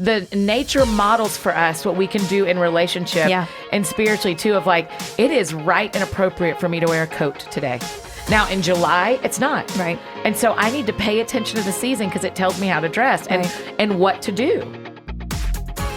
the nature models for us what we can do in relationship and spiritually too, of like, it is right and appropriate for me to wear a coat today. Now in July, it's not. Right. And so I need to pay attention to the season because it tells me how to dress and what to do.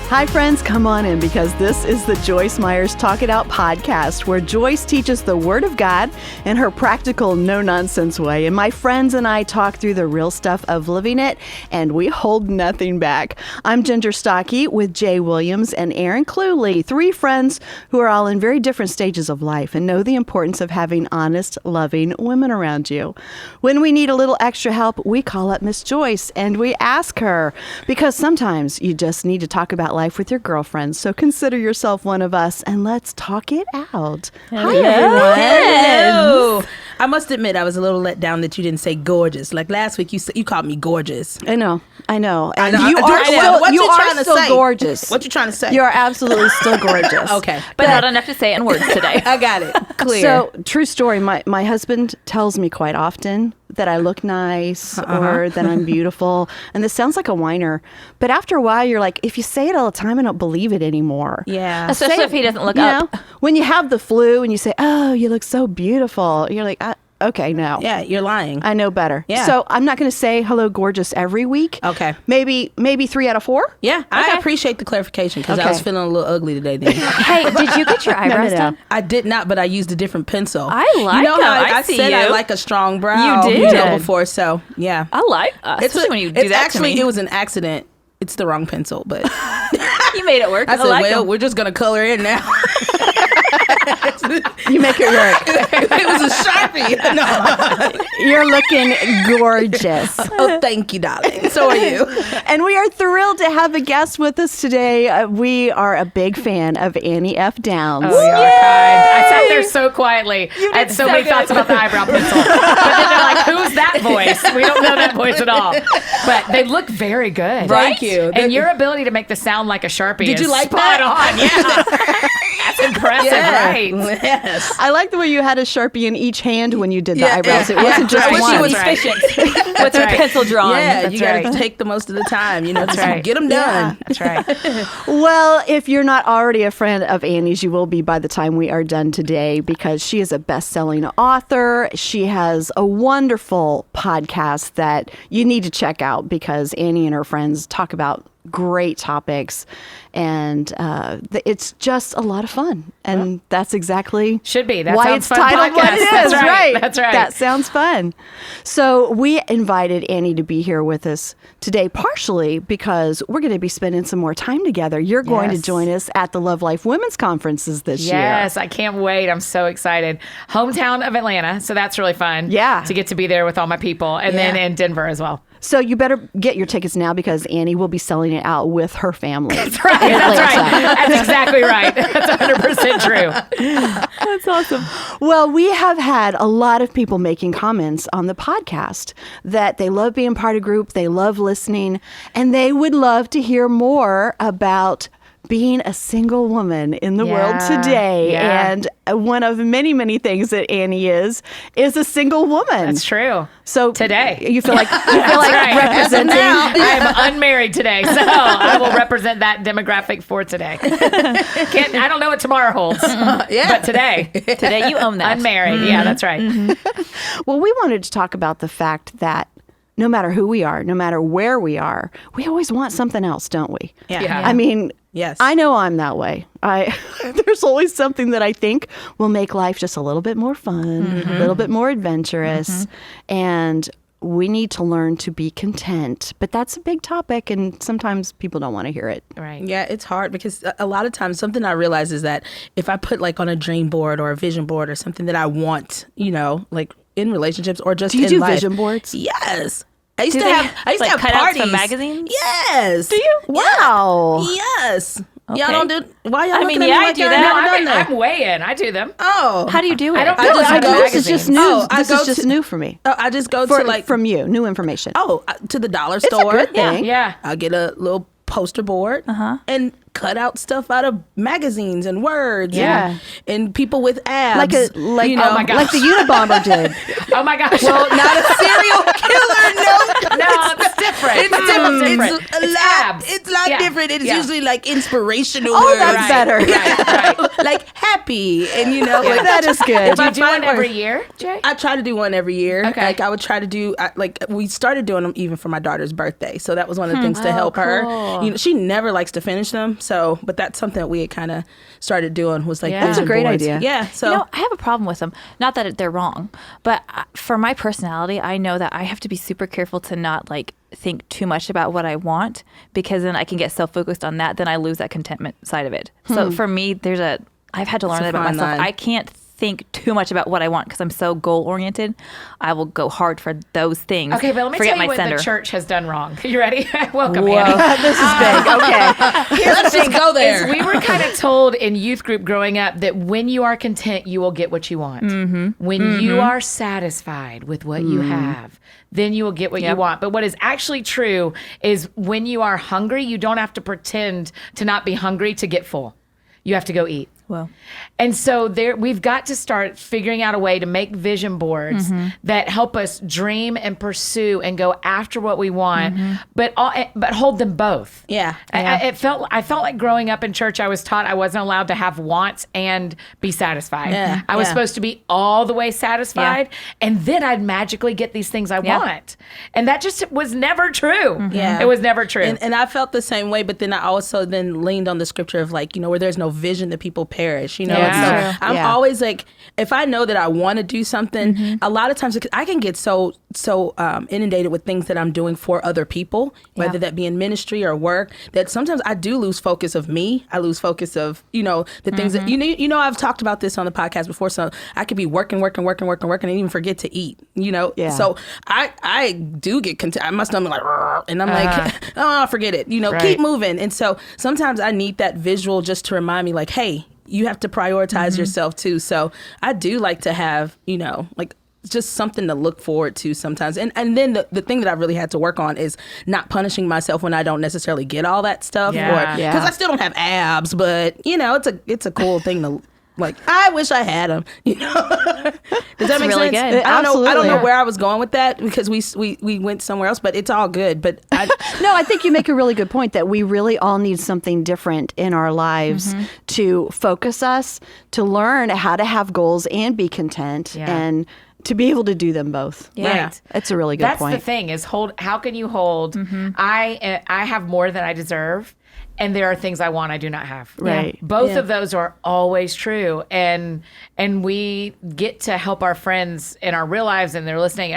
Hi, friends. Come on in because this is the Joyce Meyer's Talk It Out podcast, where Joyce teaches the Word of God in her practical, no-nonsense way. And my friends and I talk through the real stuff of living it, and we hold nothing back. I'm Ginger Stocky with Jay Williams and Erin Cluley, three friends who are all in very different stages of life and know the importance of having honest, loving women around you. When we need a little extra help, we call up Miss Joyce and we ask her, because sometimes you just need to talk about life with your girlfriends. So consider yourself one of us and let's talk it out. Hi, everyone. Hello. I must admit, I was a little let down that you didn't say gorgeous. Like last week, you called me gorgeous. I know. And you What you you are trying to still say? gorgeous. What you trying to say? You are absolutely still gorgeous. Okay. But not enough to say in words today. I got it. Clear. So, true story, my husband tells me quite often that I look nice or that I'm beautiful. And this sounds like a whiner. But after a while, you're like, if you say it all the time, I don't believe it anymore. Yeah. Especially if he doesn't look up. When you have the flu and you say, oh, you look so beautiful. You're like, okay, no. Yeah, you're lying. I know better. Yeah. So I'm not going to say hello, gorgeous every week. Okay. Maybe 3 out of 4. Yeah, I appreciate the clarification because I was feeling a little ugly today. Then. Hey, did you get your eyebrows done? I did not, but I used a different pencil. I like You know how them. I I see said I you. like a strong brow. You did. Before, so yeah. I like especially when you do that actually, to me. it was an accident. It's the wrong pencil, but You made it work. I said, like well, them. we're just gonna color in now. You make it work. It was a Sharpie. No. You're looking gorgeous. Oh, thank you, darling. So are you. And we are thrilled to have a guest with us today. We are a big fan of Annie F. Downs. Oh, you are kind. I sat there so quietly. I had so many thoughts about the eyebrow pencil. But then they're like, who's that voice? We don't know that voice at all. But they look very good. Thank you. And your ability to make the sound like a Sharpie Did is you like spot that? on. Yeah. That's impressive, right? Yes. I like the way you had a Sharpie in each hand when you did the Yeah, eyebrows. It yeah. wasn't just I wish one. you was That's right. efficient with her pencil drawing. Yeah, That's you got to right. take the most of the time. You know, That's just right. get them done. That's right. Well, if you're not already a friend of Annie's, you will be by the time we are done today because she is a best-selling author. She has a wonderful podcast that you need to check out because Annie and her friends talk about great topics, and it's just a lot of fun. And that's exactly Should be. That why sounds it's fun titled what podcast. it is. That's right. Right. That's right. That sounds fun. So we invited Annie to be here with us today, partially because we're going to be spending some more time together. You're going to Yes. join us at the Love Life Women's Conferences this year. Yes, I can't wait. I'm so excited. Hometown of Atlanta, so that's really fun. Yeah. To get to be there with all my people. And then Yeah. in Denver as well. So you better get your tickets now because Annie will be selling it out with her family. That's right. That's right. That's exactly right. That's 100% true. That's awesome. Well, we have had a lot of people making comments on the podcast that they love being part of group, they love listening, and they would love to hear more about being a single woman in the world today. Yeah. And one of many, many things that Annie is a single woman. That's true. So Today. you feel like right. representing. I am unmarried today, so I will represent that demographic for today. I don't know what tomorrow holds, but today. Today you own that. Unmarried. Yeah, that's right. Well, we wanted to talk about the fact that no matter who we are, no matter where we are, we always want something else, don't we? Yeah. I mean, Yes. I know I'm that way. There's always something that I think will make life just a little bit more fun, a little bit more adventurous, and we need to learn to be content. But that's a big topic, and sometimes people don't want to hear it. Right. Yeah, it's hard because a lot of times something I realize is that if I put like on a dream board or a vision board or something that I want, you know, like in relationships or just Do you in do life. vision boards? Yes. I used to they have like have cutouts parties from magazines? Yes. Do you? Wow. Yes. Okay. Y'all don't do. Why y'all? I looking mean, at yeah, me I like do y'all that. never No, done that? I'm way in. I do them. Oh. How do you do it? I don't I do just it. I do go- This is just magazines. new. Oh, I this go is just to- new for me. I just go For, to like from you, new information. to the dollar It's a store. good thing. Yeah. I'll get a little poster board and cut out stuff out of magazines and words. Yeah. And people with abs. Like you know, oh my God. like the Unabomber did. Oh my gosh. Well, not a serial killer. No, it's different. It's a lot different. It's usually like inspirational Oh, words. that's better. Right. Like happy, and like, that is good. Do you do one every year, Jay? I try to do one every year. Okay. Like I would try to do, we started doing them even for my daughter's birthday. So that was one of the things to help her. You know, she never likes to finish them. So, but that's something that we had kind of started doing was like, That's a great idea. Yeah. So You know, I have a problem with them. Not that they're wrong, but for my personality, I know that I have to be super careful to not like think too much about what I want, because then I can get so focused on that, then I lose that contentment side of it. So for me, I've had to learn that about fine myself. line. I can't think too much about what I want because I'm so goal oriented. I will go hard for those things. Okay, but let me forget tell you my what center. the church has done wrong. You ready? Welcome, Whoa. Annie. This is big. Okay. let's just go there. We were kind of told in youth group growing up that when you are content, you will get what you want. When you are satisfied with what you have, then you will get what you want. But what is actually true is when you are hungry, you don't have to pretend to not be hungry to get full. You have to go eat. Well, And so we've got to start figuring out a way to make vision boards that help us dream and pursue and go after what we want, but hold them both. Yeah. I felt like growing up in church, I was taught I wasn't allowed to have wants and be satisfied. Yeah. I was supposed to be all the way satisfied, and then I'd magically get these things I want. And that just was never true. Yeah. It was never true. And I felt the same way, but then I also leaned on the scripture of like, you know, where there's no vision, the people perish, you know? Yeah. And so I'm Yeah. always like, if I know that I want to do something, a lot of times I can get so inundated with things that I'm doing for other people, whether that be in ministry or work, that sometimes I do lose focus of me. I lose focus of, you know, the things that, you know, I've talked about this on the podcast before, so I could be working and even forget to eat, you know? Yeah. So I do get content. I must be like, "Rrr," and I'm like, oh, forget it, you know, Right. keep moving. And so sometimes I need that visual just to remind me like, hey, you have to prioritize yourself too. So I do like to have, you know, like just something to look forward to sometimes. And then the thing that I really had to work on is not punishing myself when I don't necessarily get all that stuff. Yeah. Because I still don't have abs, but you know, it's a cool thing to like, I wish I had them, you know. Does that make really sense? good. I don't know Absolutely. where I was going with that because we went somewhere else, but it's all good. But No, I think you make a really good point that we really all need something different in our lives to focus us, to learn how to have goals and be content, and to be able to do them both. Yeah. Right. It's a really good That's point. the thing is how can you hold, I have more than I deserve, and there are things I want I do not have. Right. Both of those are always true. And we get to help our friends in our real lives, and they're listening,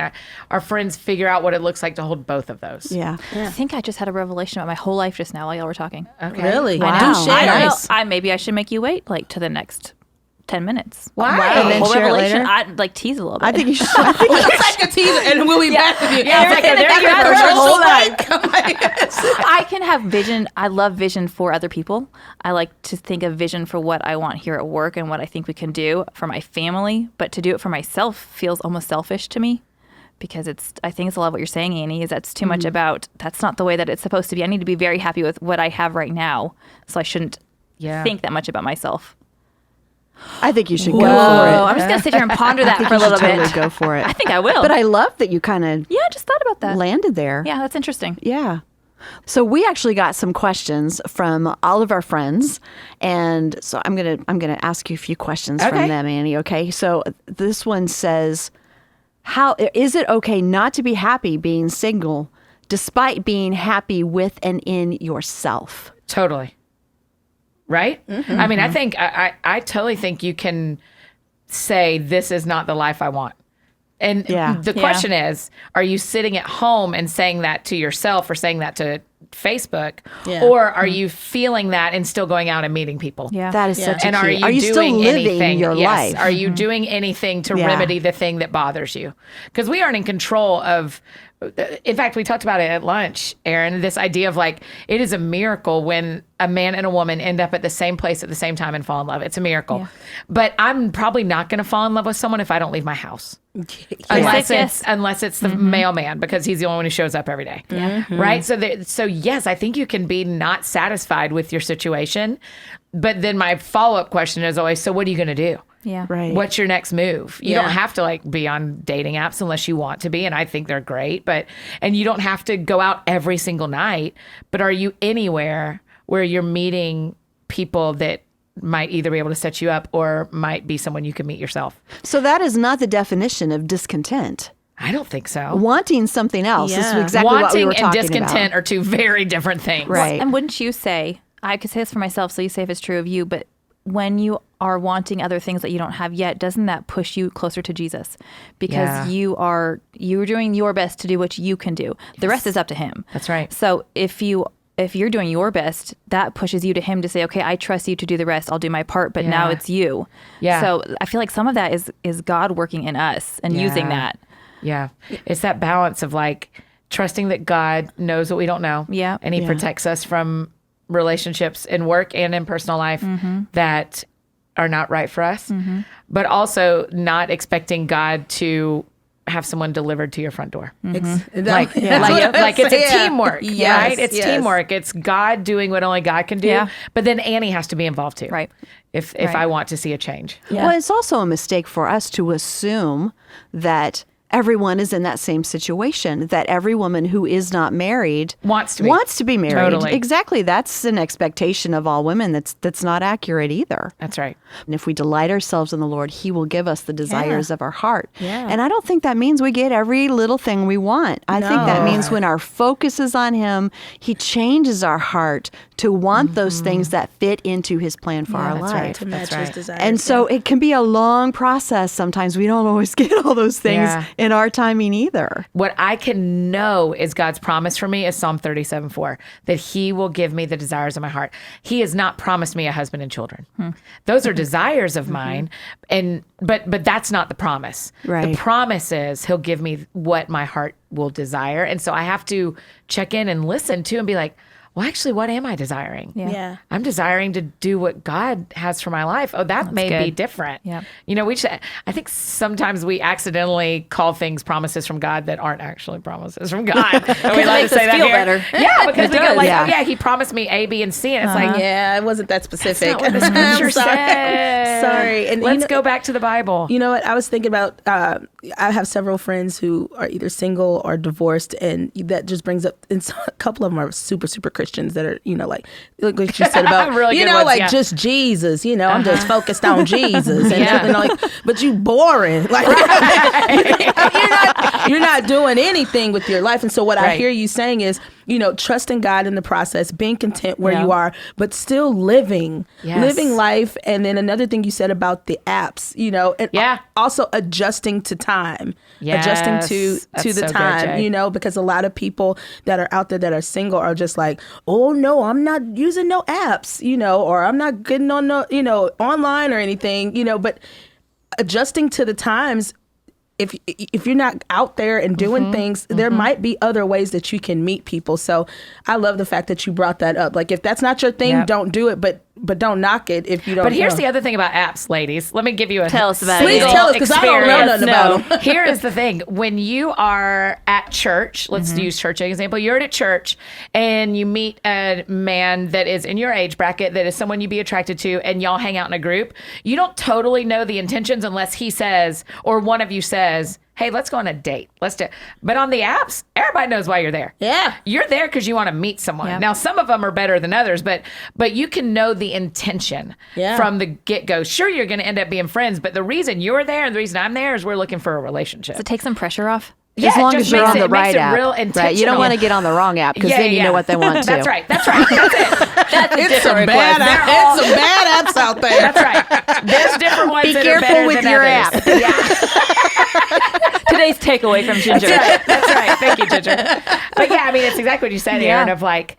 our friends figure out what it looks like to hold both of those. Yeah. I think I just had a revelation about my whole life just now while y'all were talking. Okay. really, Wow. do share. I know. Nice. Maybe I should make you wait like to the next 10 minutes. Why? And then Whole share it revelation. later? I like tease a little bit. I think you should. It's like a teaser, and we'll be back with you. Yeah, it's like a- Everything they're that gonna you commercial I can have vision. I love vision for other people. I like to think of vision for what I want here at work and what I think we can do for my family. But to do it for myself feels almost selfish to me, because I think it's a lot of what you're saying, Annie, is that's too much about, that's not the way that it's supposed to be. I need to be very happy with what I have right now. So I shouldn't think that much about myself. I think you should go Whoa, for it. I'm just going to sit here and ponder that for a You should little totally bit. go for it. I think I will. But I love that you kind of I just thought about that. landed there. Yeah, that's interesting. Yeah. So we actually got some questions from all of our friends, and so I'm gonna ask you a few questions from them, Annie. Okay. So this one says, "How is it okay not to be happy being single, despite being happy with and in yourself?" Totally. Right? I mean, I think I totally think you can say this is not the life I want. And the question is, are you sitting at home and saying that to yourself or saying that to Facebook? Yeah. Or are you feeling that and still going out and meeting people? Yeah. That is such a And key. are you still doing living anything? your Yes. life? Are you doing anything to Yeah. remedy the thing that bothers you? Because we aren't in control of. In fact, we talked about it at lunch, Erin, this idea of like, it is a miracle when a man and a woman end up at the same place at the same time and fall in love. It's a miracle. Yeah. But I'm probably not going to fall in love with someone if I don't leave my house. Unless it's the mailman, because he's the only one who shows up every day. Right? So yes, I think you can be not satisfied with your situation. But then my follow-up question is always, so what are you going to do? Yeah. Right. What's your next move? You Yeah. don't have to like be on dating apps unless you want to be. And I think they're great, and you don't have to go out every single night, but are you anywhere where you're meeting people that might either be able to set you up or might be someone you can meet yourself? So that is not the definition of discontent. I don't think so. Wanting something else is Yeah. exactly what we Wanting were and talking discontent about. are two very different things. Right. And wouldn't you say, I could say this for myself, so you say if it's true of you, but when you are wanting other things that you don't have yet, doesn't that push you closer to Jesus? Because Yeah. you're doing your best to do what you can do. The rest is up to him. That's right. So if you're doing your best, that pushes you to him to say, okay, I trust you to do the rest. I'll do my part, but now Yeah. it's you. Yeah. So I feel like some of that is God working in us and using Yeah. that. Yeah. It's that balance of like trusting that God knows what we don't know. Yeah. And he protects us from relationships in work and in personal life that are not right for us, but also not expecting God to have someone delivered to your front door. Like it's a teamwork, Yes, right? It's yes. teamwork. It's God doing what only God can do. Yeah. But then Annie has to be involved too. Right. If Right. I want to see a change. Well, it's also a mistake for us to assume that everyone is in that same situation, that every woman who is not married Wants to be. married. Totally. Exactly. That's an expectation of all women that's not accurate either. That's right. And if we delight ourselves in the Lord, he will give us the desires of our heart. Yeah. And I don't think that means we get every little thing we want. I think that means when our focus is on him, he changes our heart to want those things that fit into his plan for our that's life. right. To match his desires. And so it can be a long process. Sometimes we don't always get all those things Yeah. in our timing either. What I can know is God's promise for me is Psalm 37:4, that he will give me the desires of my heart. He has not promised me a husband and children. Those are desires of mine. But that's not the promise. Right. The promise is he'll give me what my heart will desire. And so I have to check in and listen to and be like, well, actually, what am I desiring? Yeah. I'm desiring to do what God has for my life. Oh, that may be good. different. Yeah. You know, I think sometimes we accidentally call things promises from God that aren't actually promises from God. And we it like makes to say us that feel here. better. Yeah, because we go does. like, Yeah. oh yeah, he promised me A, B, and C. And it's like, Yeah, it wasn't that specific. that's not what the scripture I'm sorry. says. Sorry. And Let's go back to the Bible. You know what? I was thinking about, I have several friends who are either single or divorced, and that just brings up, and so a couple of them are super, super Christians that are, like you said about, Really good ones, yeah. just Jesus, I'm just focused on Jesus. And, Yeah. and like, but you boring. Like, you're not doing anything with your life. And so what I Right. hear you saying is, trusting God in the process, being content where Yeah. you are, but still living Yes. life. And then another thing you said about the apps, and Yeah. also adjusting to time, adjusting to Yes. That's the so good, time, Jay. because a lot of people that are out there that are single are just like, oh no, I'm not using no apps, or I'm not getting on no, online or anything, but adjusting to the times. If you're not out there and doing things, there might be other ways that you can meet people. So I love the fact that you brought that up. Like, if that's not your thing, Yep. don't do it, but don't knock it if you don't. But here's the other thing about apps, ladies. Let me give you a Tell us about it. Please single tell us, because I don't know experience. nothing about them. Here is the thing. When you are at church, let's use church as an example. You're at church and you meet a man that is in your age bracket, that is someone you'd be attracted to, and y'all hang out in a group. You don't totally know the intentions unless he says, or one of you says, hey, let's go on a date. But on the apps, everybody knows why you're there. Yeah. You're there because you want to meet someone. Yep. Now, some of them are better than others, but you can know the intention from the get-go. Sure, you're going to end up being friends, but the reason you're there and the reason I'm there is we're looking for a relationship. To take some pressure off. Yeah, as long it as just you're makes on it- the it makes right it app. real Right. You intentional. don't want to get on the wrong app because then you know what they want to. That's right. That's it. It's some bad apps out there. That's right. There's different ones Be that careful are better with than your others. app. Yeah. Today's takeaway from Ginger. That's right. Thank you, Ginger. But yeah, I mean, it's exactly what you said, Yeah. Erin, of like,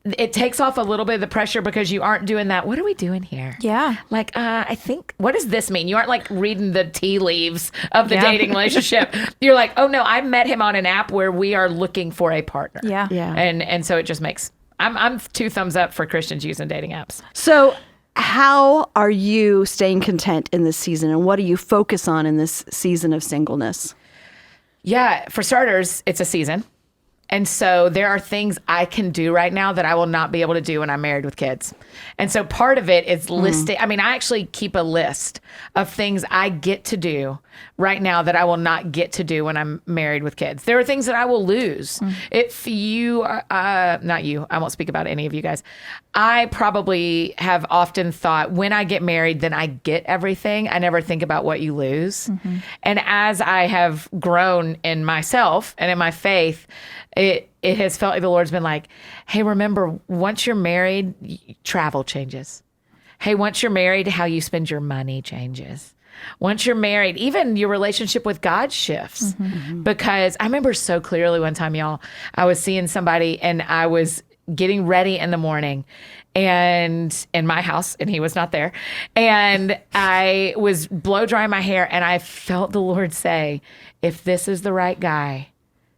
it takes off a little bit of the pressure because you aren't doing that. What are we doing here? Yeah. Like, I think, what does this mean? You aren't like reading the tea leaves of the dating relationship. You're like, oh no, I met him on an app where we are looking for a partner. Yeah. Yeah. And so it just makes, I'm 2 thumbs up for Christians using dating apps. So, how are you staying content in this season, and what do you focus on in this season of singleness? Yeah, for starters, it's a season. And so there are things I can do right now that I will not be able to do when I'm married with kids. And so part of it is listing. I mean, I actually keep a list of things I get to do right now that I will not get to do when I'm married with kids. There are things that I will lose. If you, not you, I won't speak about any of you guys. I probably have often thought when I get married, then I get everything. I never think about what you lose. And as I have grown in myself and in my faith, it has felt like the Lord's been like, hey, remember, once you're married, travel changes. Hey, once you're married, how you spend your money changes. Once you're married, even your relationship with God shifts. Because I remember so clearly one time, y'all, I was seeing somebody and I was getting ready in the morning and in my house, and he was not there. And I was blow drying my hair, and I felt the Lord say, if this is the right guy,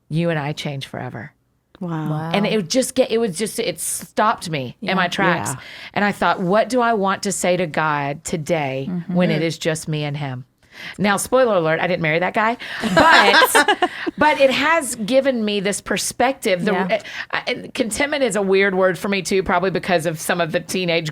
you and I change forever. Wow. And it stopped me in my tracks. Yeah. And I thought, what do I want to say to God today when it is just me and him? Now, spoiler alert, I didn't marry that guy, but it has given me this perspective. Contentment is a weird word for me too, probably because of some of the teenage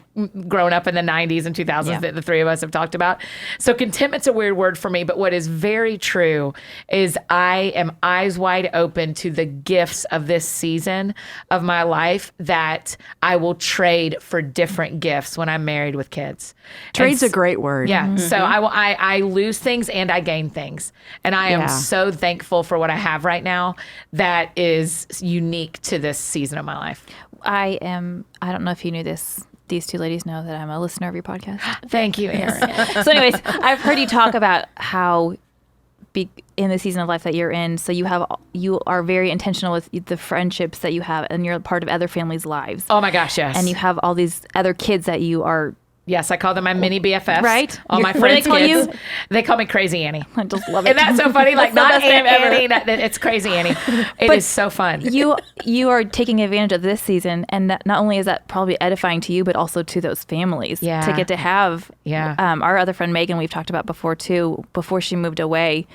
grown up in the 90s and 2000s that the three of us have talked about. So contentment's a weird word for me, but what is very true is I am eyes wide open to the gifts of this season of my life that I will trade for different gifts when I'm married with kids. Trade's a great word. Yeah. So I lose things and I gain things. And I am so thankful for what I have right now that is unique to this season of my life. I don't know if you knew this. These two ladies know that I'm a listener of your podcast. Thank you, Erin. So anyways, I've heard you talk about how in the season of life that you're in, so you are very intentional with the friendships that you have, and you're a part of other families' lives. Oh my gosh, yes. And you have all these other kids that you are. Yes, I call them my mini BFFs. Right. All my What do they friends' call kids. you? They call me Crazy Annie. I just love it. And that's so funny. Like, That's not the best name Annie, ever. it's Crazy Annie. It But is so fun. You are taking advantage of this season, and not only is that probably edifying to you, but also to those families. Yeah. To get to have. Yeah. Our other friend Megan, we've talked about before too. Before she moved away,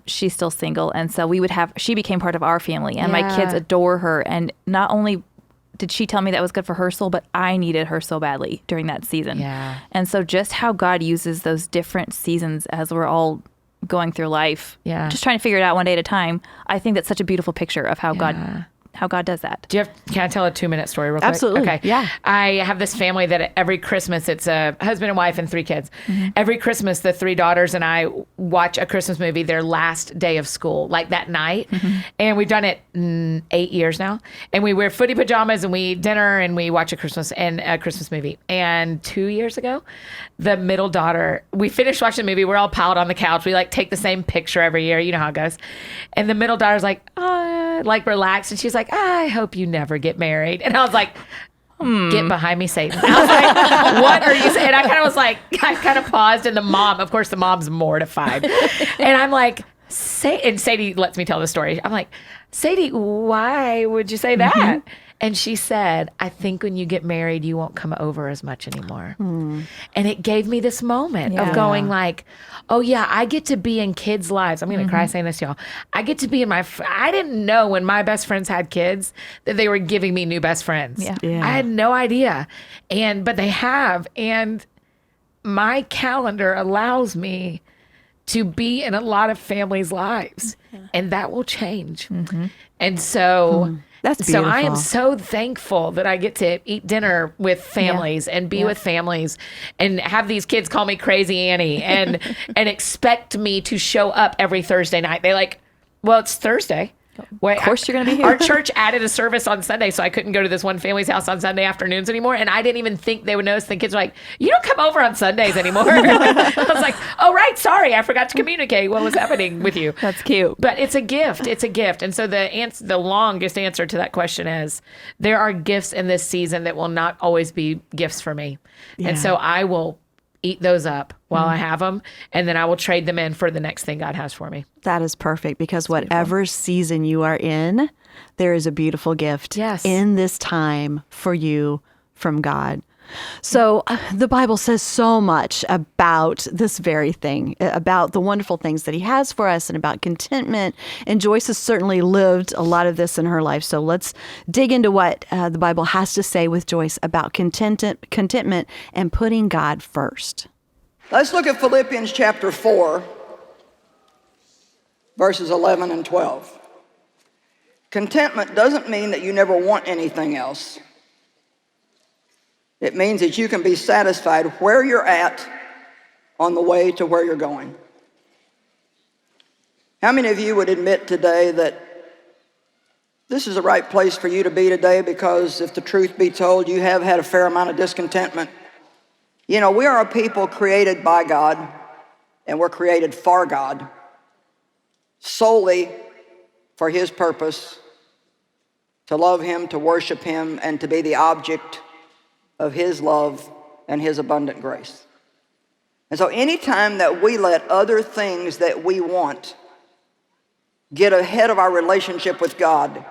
she's still single, and so she became part of our family, and my kids adore her. And not only did she tell me that was good for her soul, but I needed her so badly during that season. Yeah. And so just how God uses those different seasons as we're all going through life, just trying to figure it out one day at a time. I think that's such a beautiful picture of how God does that. Can I tell a 2-minute story real quick? Absolutely. Okay. Yeah. I have this family that every Christmas, it's a husband and wife and 3 kids. Every Christmas, the 3 daughters and I watch a Christmas movie their last day of school, like that night. And we've done it 8 years now. And we wear footy pajamas and we eat dinner and we watch a Christmas movie. And 2 years ago, the middle daughter, we finished watching the movie. We're all piled on the couch. We take the same picture every year. You know how it goes. And the middle daughter's relaxed. And she's like, I hope you never get married. And I was like, get behind me, Satan. I was like, what are you saying? I kind of paused, and the mom's mortified. And I'm like, and Sadie lets me tell the story. I'm like, Sadie, why would you say that? And she said, I think when you get married, you won't come over as much anymore. And it gave me this moment of going like, oh yeah, I get to be in kids' lives. I'm going to cry saying this, y'all. I get to be in I didn't know when my best friends had kids that they were giving me new best friends. Yeah. I had no idea. But they have. And my calendar allows me to be in a lot of families' lives. And that will change. And so... That's beautiful. So I am so thankful that I get to eat dinner with families and be with families and have these kids call me Crazy Annie and expect me to show up every Thursday night. Well, it's Thursday. Of course you're going to be here. Our church added a service on Sunday, so I couldn't go to this one family's house on Sunday afternoons anymore. And I didn't even think they would notice. The kids were like, you don't come over on Sundays anymore. I was like, oh, right. Sorry. I forgot to communicate what was happening with you. That's cute. But it's a gift. It's a gift. And so the longest answer to that question is there are gifts in this season that will not always be gifts for me. Yeah. And so I will eat those up while I have them, and then I will trade them in for the next thing God has for me. That is perfect, because whatever season you are in, there is a beautiful gift in this time for you from God. So the Bible says so much about this very thing, about the wonderful things that he has for us and about contentment. And Joyce has certainly lived a lot of this in her life. So let's dig into what the Bible has to say with Joyce about contentment and putting God first. Let's look at Philippians chapter 4, verses 11 and 12. Contentment doesn't mean that you never want anything else. It means that you can be satisfied where you're at on the way to where you're going. How many of you would admit today that this is the right place for you to be today, because if the truth be told, you have had a fair amount of discontentment? You know, we are a people created by God, and we're created for God, solely for his purpose, to love him, to worship him, and to be the object of his love and his abundant grace. And so anytime that we let other things that we want get ahead of our relationship with God,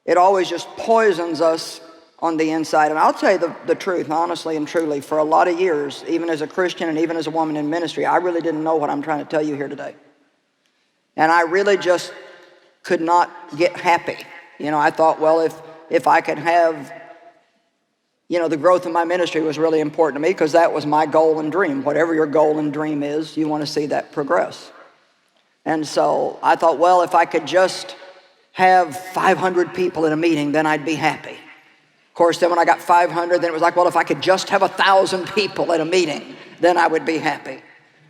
it always just poisons us on the inside. And I'll tell you the truth, honestly and truly, for a lot of years, even as a Christian and even as a woman in ministry, I really didn't know what I'm trying to tell you here today. And I really just could not get happy. You know, I thought, well, if I could have, you know, the growth of my ministry was really important to me, because that was my goal and dream. Whatever your goal and dream is, you want to see that progress. And so I thought, well, if I could just have 500 people in a meeting, then I'd be happy. Of course, then when I got 500, then it was like, well, if I could just have 1,000 people at a meeting, then I would be happy.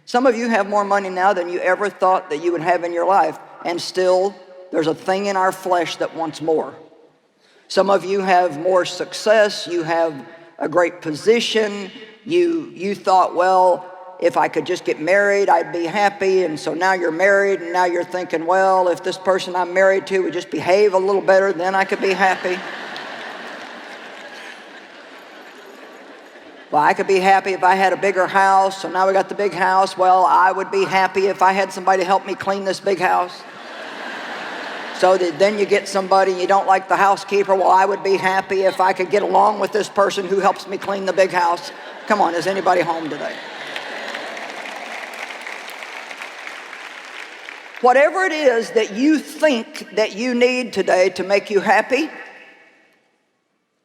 Some of you have more money now than you ever thought that you would have in your life, and still there's a thing in our flesh that wants more. Some of you have more success, you have a great position, you thought, well, if I could just get married, I'd be happy, and so now you're married, and now you're thinking, well, if this person I'm married to would just behave a little better, then I could be happy. Well, I could be happy if I had a bigger house, so now we got the big house. Well, I would be happy if I had somebody to help me clean this big house. So then you get somebody, you don't like the housekeeper. Well, I would be happy if I could get along with this person who helps me clean the big house. Come on, is anybody home today? Whatever it is that you think that you need today to make you happy,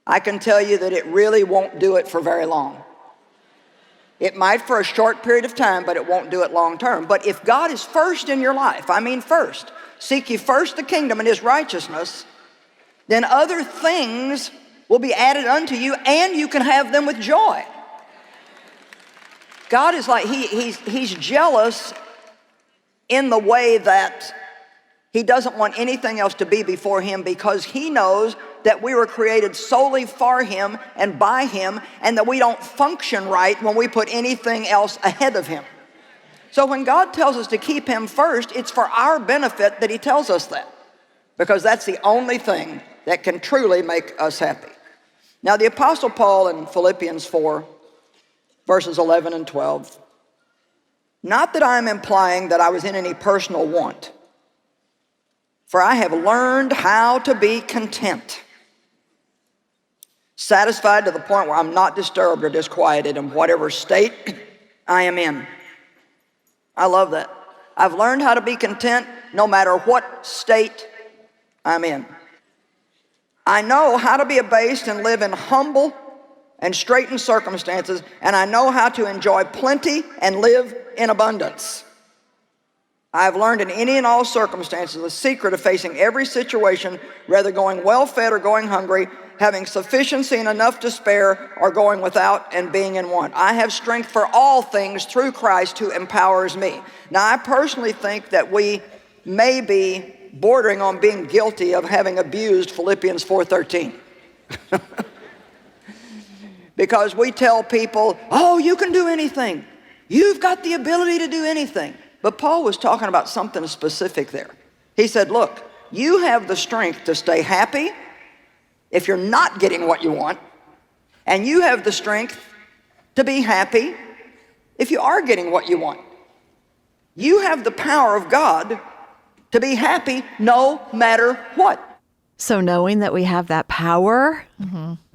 I can tell you that it really won't do it for very long. It might for a short period of time, but it won't do it long term. But if God is first in your life, I mean first, seek ye first the kingdom and his righteousness, then other things will be added unto you, and you can have them with joy. God is like, he's jealous in the way that he doesn't want anything else to be before him, because he knows that we were created solely for him and by him, and that we don't function right when we put anything else ahead of him. So when God tells us to keep him first, it's for our benefit that he tells us that, because that's the only thing that can truly make us happy. Now, the Apostle Paul in Philippians 4, verses 11 and 12, not that I'm implying that I was in any personal want, for I have learned how to be content, satisfied to the point where I'm not disturbed or disquieted in whatever state I am in. I love that. I've learned how to be content no matter what state I'm in. I know how to be abased and live in humble and straitened circumstances, and I know how to enjoy plenty and live in abundance. I have learned in any and all circumstances the secret of facing every situation, whether going well-fed or going hungry, having sufficiency and enough to spare, or going without and being in want. I have strength for all things through Christ who empowers me. Now, I personally think that we may be bordering on being guilty of having abused Philippians 4:13. Because we tell people, oh, you can do anything. You've got the ability to do anything. But Paul was talking about something specific there. He said, look, you have the strength to stay happy if you're not getting what you want, and you have the strength to be happy if you are getting what you want. You have the power of God to be happy no matter what. So knowing that we have that power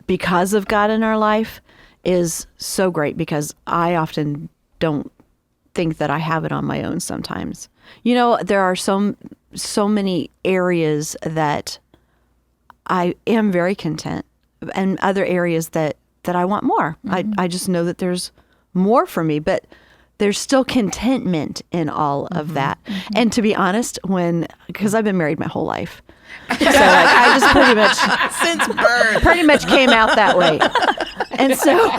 because of God in our life is so great because I often don't think that I have it on my own sometimes. There are so many areas that I am very content, and other areas that I want more. I just know that there's more for me, but there's still contentment in all of that. And to be honest, because I've been married my whole life, so I just pretty much Since birth. pretty much came out that way. And so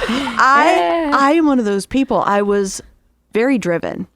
I am one of those people. I was very driven.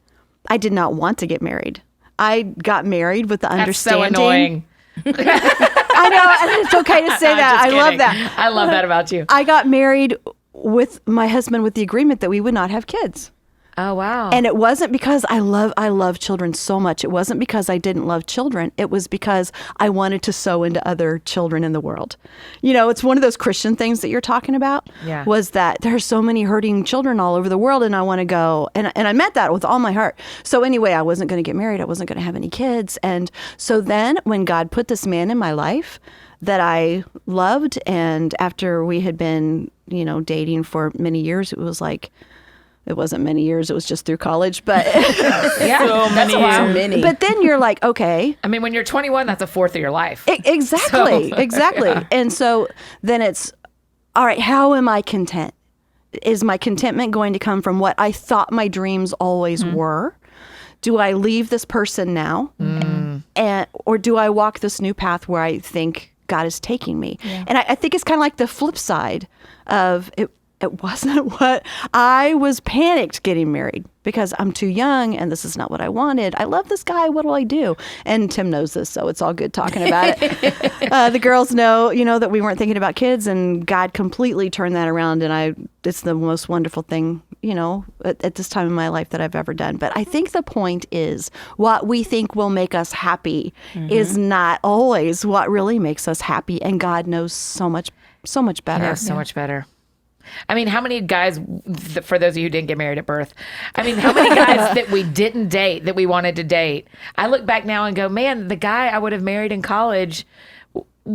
I did not want to get married. I got married with the That's so understanding. annoying. I know, and it's okay to say that. I'm just I love kidding. that. I love that about you. I got married with my husband with the agreement that we would not have kids. Oh, wow. And it wasn't because I love children so much. It wasn't because I didn't love children. It was because I wanted to sow into other children in the world. It's one of those Christian things that you're talking about. Yeah. Was that there's so many hurting children all over the world, and I want to go. And I meant that with all my heart. So anyway, I wasn't going to get married. I wasn't going to have any kids. And so then when God put this man in my life that I loved, and after we had been, dating for many years, it was like, it wasn't many years. It was just through college, but yeah, So that's wild. many. But then you're like, okay, I mean, when you're 21, that's a fourth of your life. exactly, So, exactly. yeah. And so then it's, all right, how am I content? Is my contentment going to come from what I thought my dreams always were? Do I leave this person now? Or do I walk this new path where I think God is taking me? Yeah. And I think it's kind of like the flip side of it. It wasn't what I was panicked getting married because I'm too young and this is not what I wanted. I love this guy. What do I do? And Tim knows this, so it's all good talking about it. The girls know, that we weren't thinking about kids, and God completely turned that around. And it's the most wonderful thing, at this time in my life that I've ever done. But I think the point is what we think will make us happy is not always what really makes us happy. And God knows so much better. Yeah, so much better. I mean, how many guys, for those of you who didn't get married at birth, how many guys that we didn't date, that we wanted to date, I look back now and go, man, the guy I would have married in college,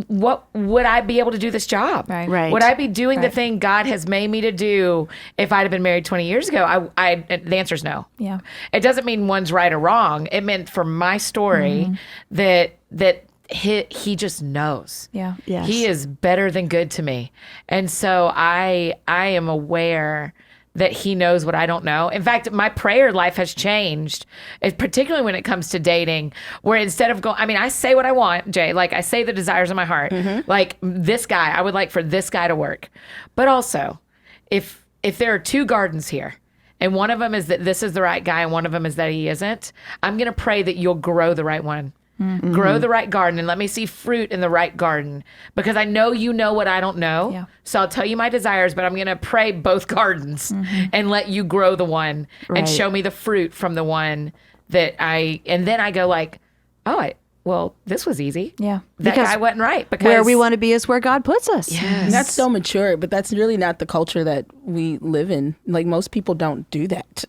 what would I be able to do this job? Right. Would I be doing the thing God has made me to do if I'd have been married 20 years ago? The answer is no. Yeah. It doesn't mean one's right or wrong. It meant for my story that he just knows. Yeah. Yes. He is better than good to me. And so I am aware that he knows what I don't know. In fact, my prayer life has changed, particularly when it comes to dating, where instead of going, I say what I want, Jay, like I say the desires of my heart, like this guy, I would like for this guy to work. But also, if there are two gardens here, and one of them is that this is the right guy and one of them is that he isn't, I'm going to pray that you'll grow the right one. Grow the right garden and let me see fruit in the right garden, because I know you know what I don't know. Yeah. So I'll tell you my desires, but I'm going to pray both gardens and let you grow the one Right. and show me the fruit from the one and then I go like, well, this was easy. Yeah. That Because guy wasn't right, because Where we want to be is where God puts us. Yes. And that's so mature, but that's really not the culture that we live in. Like, most people don't do that.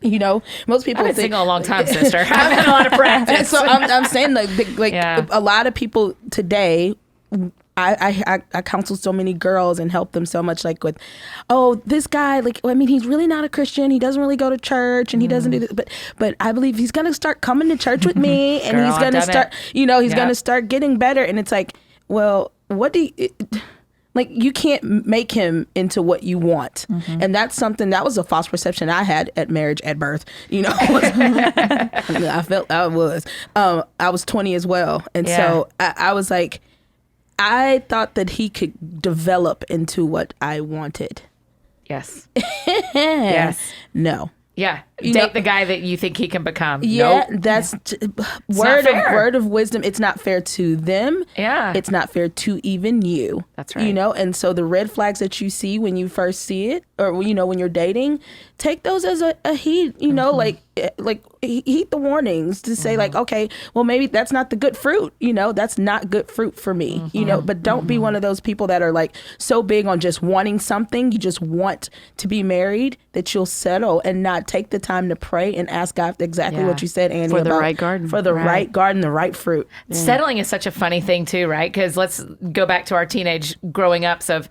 Most people I've been think, single a long time, sister. I've had a lot of practice. so I'm saying like Yeah. a lot of people today. I counsel so many girls and help them so much, like with, this guy, like, he's really not a Christian. He doesn't really go to church and he doesn't do this, but I believe he's going to start coming to church with me and Girl, he's going to I've done start, it. he's going to start getting better. And it's like, well, what do you, like, you can't make him into what you want. And that's something that was a false perception I had at marriage at birth. I felt I was 20 as well. And so I was like, I thought that he could develop into what I wanted. Yes. Yes. No. Yeah. You Date know- the guy that you think he can become. Yeah, Nope. that's not word fair. of wisdom. It's not fair to them. Yeah. It's not fair to even you. That's right. And so the red flags that you see when you first see it, or when you're dating, take those as a heed. Like, heed the warnings to say like, okay, well, maybe that's not the good fruit, that's not good fruit for me, but don't be one of those people that are like so big on just wanting something. You just want to be married that you'll settle and not take the time to pray and ask God exactly what you said, Annie, for the about right garden. For the right garden, the right fruit. Settling is such a funny thing too, right? Because let's go back to our teenage growing ups of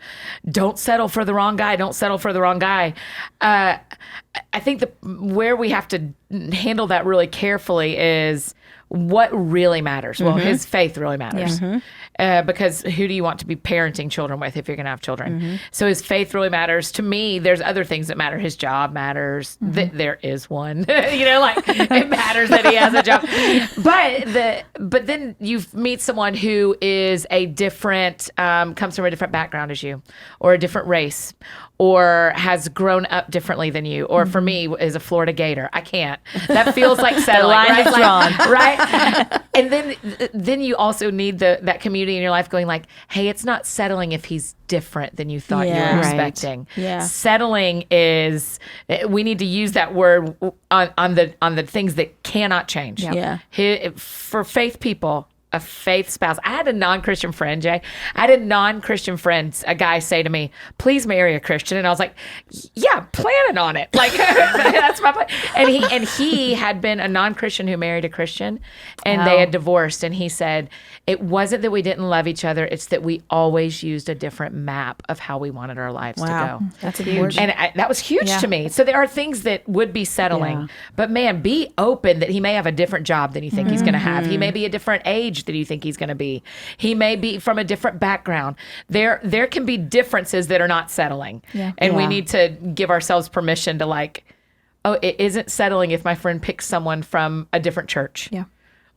don't settle for the wrong guy, don't settle for the wrong guy. I think where we have to handle that really carefully is what really matters. Well, his faith really matters. Because who do you want to be parenting children with if you're going to have children? So his faith really matters. To me, there's other things that matter. His job matters. There is one. It matters that he has a job. But then you meet someone who is a different, comes from a different background as you, or a different race, or has grown up differently than you, or for me is a Florida Gator. I can't. That feels like settling. line is drawn. Right? And then you also need that community in your life going like, hey, it's not settling if he's different than you thought you were expecting. Yeah. Settling is, we need to use that word on the things that cannot change. Yeah. For faith people, a faith spouse. I had a non-Christian friend, Jay. I had a non-Christian friend, a guy say to me, please marry a Christian. And I was like, yeah, planning on it. Like, that's my plan. And he had been a non-Christian who married a Christian, and they had divorced. And he said, it wasn't that we didn't love each other. It's that we always used a different map of how we wanted our lives to go. That's huge. And that was huge to me. So there are things that would be settling, but man, be open that he may have a different job than you think he's going to have. He may be a different age than you think he's going to be. He may be from a different background. There can be differences that are not settling. And we need to give ourselves permission to like, oh, it isn't settling if my friend picks someone from a different church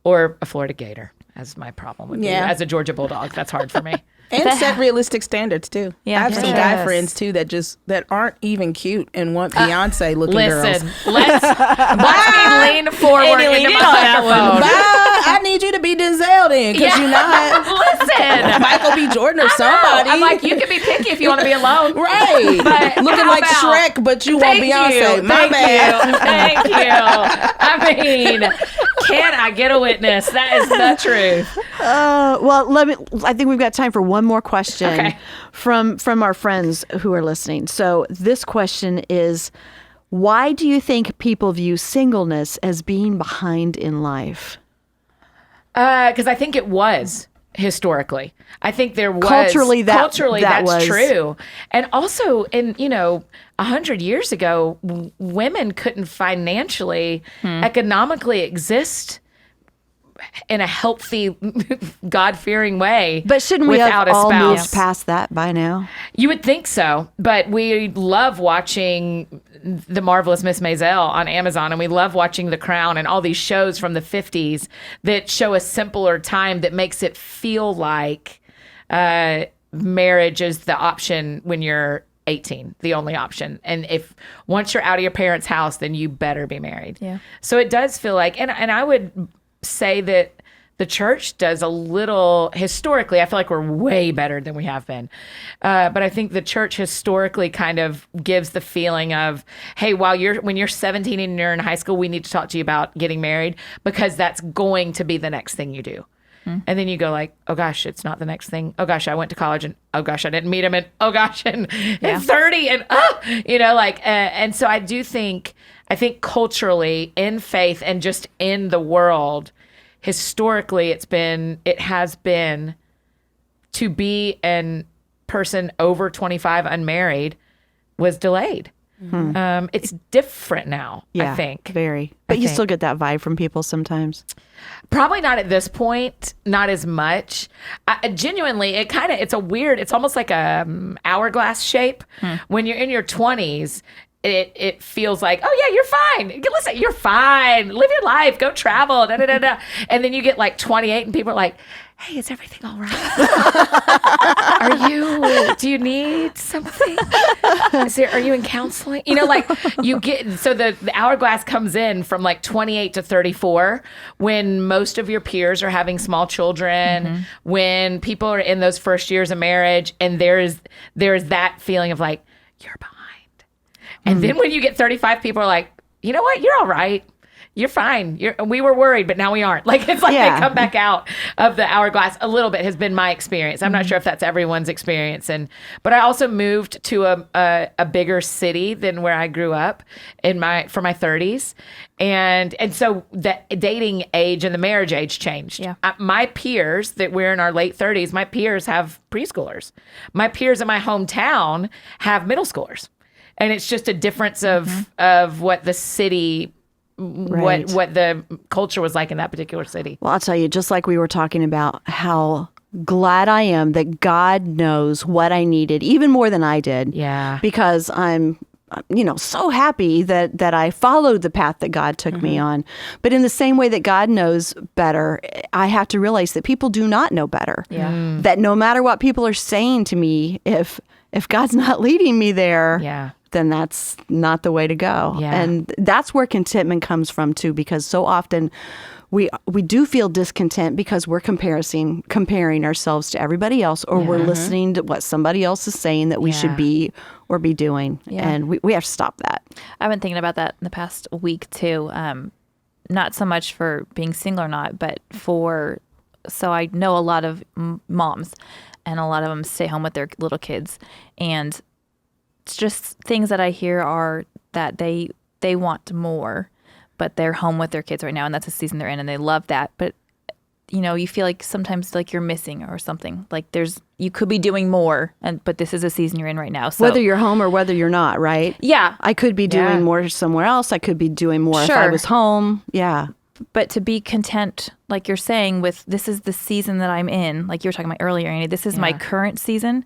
or a Florida Gator, as my problem would be. As a Georgia Bulldog, that's hard for me. And set realistic standards too. Yeah. I have some guy friends too that aren't even cute and want Beyonce looking girls. Listen, let's watch me lean forward into my microphone. I need you to be Denzel then, because you're not. Listen, Michael B. Jordan or somebody. I'm like, you can be picky if you want to be alone. Right. But looking how like about- Shrek, but you want Beyonce. My bad. Thank you. I mean, can I get a witness? That is the truth. Well, I think we've got time for one more question Okay. from our friends who are listening. So this question is, why do you think people view singleness as being behind in life? Because I think it was historically. I think there was Culturally, that's that's true. And also, 100 years ago, women couldn't financially, economically exist in a healthy, God-fearing way. But shouldn't we without have a all spouse? moved past that by now? You would think so, but we love watching The Marvelous Miss Maisel on Amazon, and we love watching The Crown and all these shows from the 50s that show a simpler time that makes it feel like marriage is the option when you're 18, the only option. And if once you're out of your parents' house, then you better be married. Yeah. So it does feel like, and I would say that the church does a little, historically, I feel like we're way better than we have been. But I think the church historically kind of gives the feeling of, hey, when you're 17 and you're in high school, we need to talk to you about getting married, because that's going to be the next thing you do. And then you go like, oh gosh, it's not the next thing. Oh gosh, I went to college, and oh gosh, I didn't meet him, and oh gosh, and 30, and and so I think culturally, in faith, and just in the world, historically, it has been to be a person over 25 unmarried was delayed. It's different now, I think. Very. But you still get that vibe from people sometimes. Probably not at this point, not as much. Genuinely, it's almost like a hourglass shape. When you're in your 20s, it feels like, oh yeah, you're fine. Listen, you're fine. Live your life. Go travel. Da, da, da, da. And then you get like 28 and people are like, hey, is everything all right? Do you need something? Are you in counseling? You get, so the hourglass comes in from like 28 to 34 when most of your peers are having small children, when people are in those first years of marriage, and there's that feeling of like, you're behind. And then when you get 35, people are like, you know what? You're all right. you're fine. We were worried, but now we aren't. Like, it's like Yeah. they come back out of the hourglass a little bit has been my experience. I'm not sure if that's everyone's experience. But I also moved to a bigger city than where I grew up for my 30s. And so the dating age and the marriage age changed. Yeah. My peers that we're in our late 30s, my peers have preschoolers. My peers in my hometown have middle schoolers. And it's just a difference of what the city, Right. what the culture was like in that particular city. Well, I'll tell you, just like we were talking about how glad I am that God knows what I needed, even more than I did. Yeah. Because I'm, so happy that I followed the path that God took me on. But in the same way that God knows better, I have to realize that people do not know better. Yeah. That no matter what people are saying to me, if God's not leading me there, Yeah. then that's not the way to go. Yeah. And that's where contentment comes from too, because so often we do feel discontent because we're comparing ourselves to everybody else, or we're listening to what somebody else is saying that we should be or be doing. Yeah. And we have to stop that. I've been thinking about that in the past week too. Not so much for being single or not, but so I know a lot of moms, and a lot of them stay home with their little kids, and it's just things that I hear are that they want more, but they're home with their kids right now, and that's the season they're in, and they love that. But you feel like sometimes like you're missing or something. Like you could be doing more, but this is a season you're in right now. So Whether you're home or whether you're not, right? yeah, I could be doing Yeah. more somewhere else. I could be doing more if I Sure. was home. Yeah. but to be content, like you're saying, with this is the season that I'm in, like you were talking about earlier, Annie, this is my current season.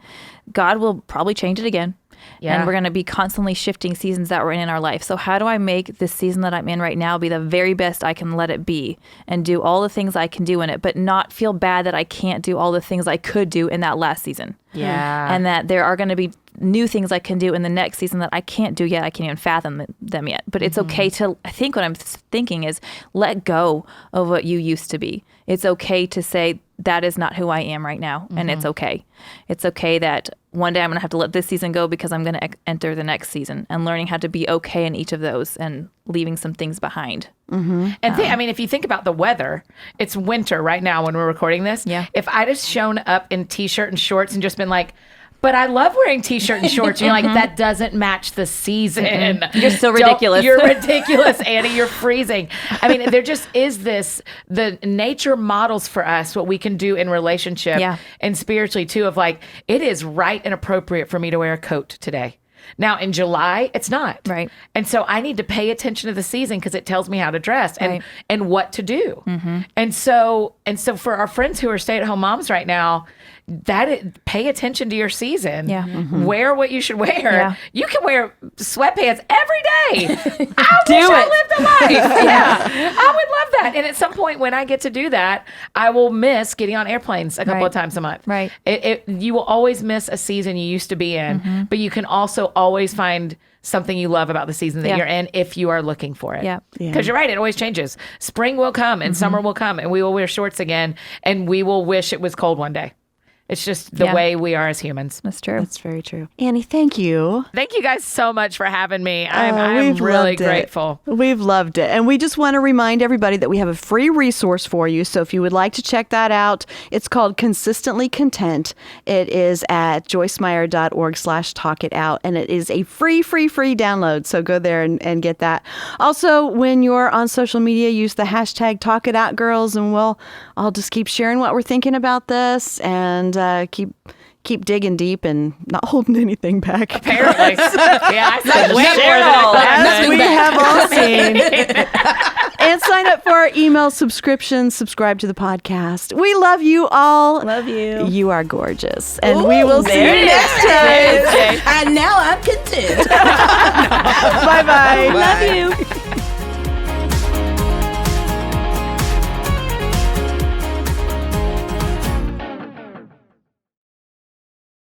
God will probably change it again. Yeah. And we're going to be constantly shifting seasons that we're in our life. So how do I make this season that I'm in right now be the very best I can let it be, and do all the things I can do in it, but not feel bad that I can't do all the things I could do in that last season. Yeah. And that there are going to be new things I can do in the next season that I can't do yet. I can't even fathom them yet. But it's okay to, I think what I'm thinking is, let go of what you used to be. It's okay to say that is not who I am right now. And it's okay. It's okay that one day I'm going to have to let this season go because I'm going to enter the next season, and learning how to be okay in each of those and leaving some things behind. And if you think about the weather, it's winter right now when we're recording this. Yeah. If I'd have shown up in t-shirt and shorts and just been like, but I love wearing t-shirt and shorts, and you're like, that doesn't match the season. You're so Don't- ridiculous. You're ridiculous, Annie. You're freezing. I mean, there just is the nature models for us what we can do in relationship and spiritually too, of like, it is right and appropriate for me to wear a coat today. Now in July, it's not. Right. And so I need to pay attention to the season because it tells me how to dress Right. and what to do. And so for our friends who are stay-at-home moms right now, pay attention to your season. Yeah. Wear what you should wear. Yeah. You can wear sweatpants every day. I Do wish I it. lived a life. Yeah. I would love that. And at some point when I get to do that, I will miss getting on airplanes a couple Right. of times a month. Right. You will always miss a season you used to be in, but you can also always find something you love about the season that Yeah. you're in if you are looking for it. Yeah. Because you're right, it always changes. Spring will come and summer will come, and we will wear shorts again, and we will wish it was cold one day. It's just the Yeah. way we are as humans. That's true. That's very true. Annie, thank you. Thank you guys so much for having me. I'm We've really loved it. grateful. We've loved it. And we just want to remind everybody that we have a free resource for you. So if you would like to check that out, it's called Consistently Content. It is at joycemeyer.org/talkitout. And it is a free download. So go there and get that. Also, when you're on social media, use the hashtag #TalkItOutGirls, and I'll just keep sharing what we're thinking about this, and keep digging deep and not holding anything back. Apparently. Yeah, I said way Share more it than all. I thought. As we have all seen. And sign up for our email subscription. Subscribe to the podcast. We love you all. Love you. You are gorgeous. And we will see you next time. And now I'm content. Bye-bye. Love you.